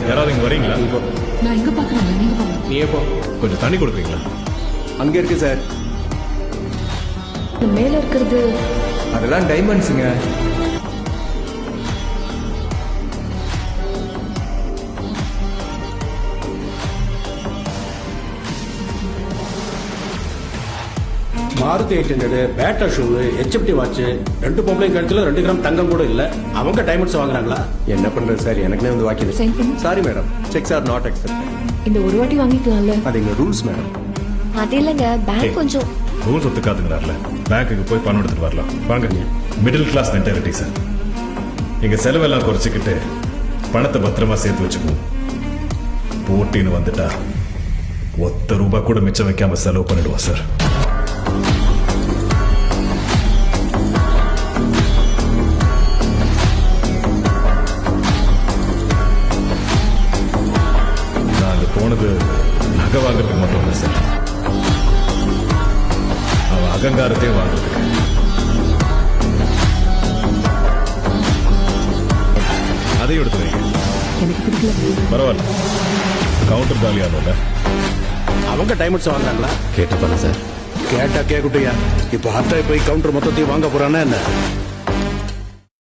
யாராவது இங்க வரீங்களா? நான் எங்க பாக்குறேன், நீங்க போங்க. நீயே போ. கொஞ்சம் தண்ணி கொடுக்குறீங்களா? அங்க இருக்கு சார். இந்த மேல இருக்கிறது அதெல்லாம் டைமண்ட்ஸுங்க. மாருதி 800 பேட்டா ஷூ HFT வாட்ச் 2 பொம்பளை கழுத்துல 2 கிராம் தங்கம் கூட இல்ல. அவங்க டைமண்ட்ஸ் வாங்குறாங்களா? என்ன பண்றது சார், எனக்குனே வந்து வாக்கிது. Sign பண்ணு. Sorry madam, cheques are not accepted. இந்த ஒரு வாட்டி வாங்கிக்கலாம்ல. அது எங்க ரூல்ஸ் மேடம். அது இல்லைங்க, பேங்க் கொஞ்சம் ரூல்ஸ் ஒத்துக்காதுங்கிறார்ல. பேங்க்குக்கு போய் பணம் எடுத்துட்டு வரலாம். வாங்க. Middle class mentality sir. எங்க செலவெல்லாம் குறைச்சிக்கிட்டு பணத்தை பத்திரமா சேர்த்து வச்சுக்குவோம். போட்டின்னு வந்துட்டா ₹1 கூட மிச்சம் வைக்காம செலவு பண்ணிடுவோம் சார். நாங்க போனது நகை வாங்குறதுக்கு மட்டும் இல்லை சார், அவன் அகங்காரத்தையும் வாங்குறதுக்கு. அதையும் எடுத்து வைங்க. எனக்கு பிடிக்கல. பரவாயில்ல, கவுண்டர் காலியானோட அவங்க டைமண்ட்ஸ் வாங்குறாங்களா? கேட்டு பாருங்க சார். கேட்டா கேக்குட்டியா? இப்போ ஹர்ட்டாய் போய் கவுண்டர் மொத்தத்தையும் வாங்க போறானா என்ன?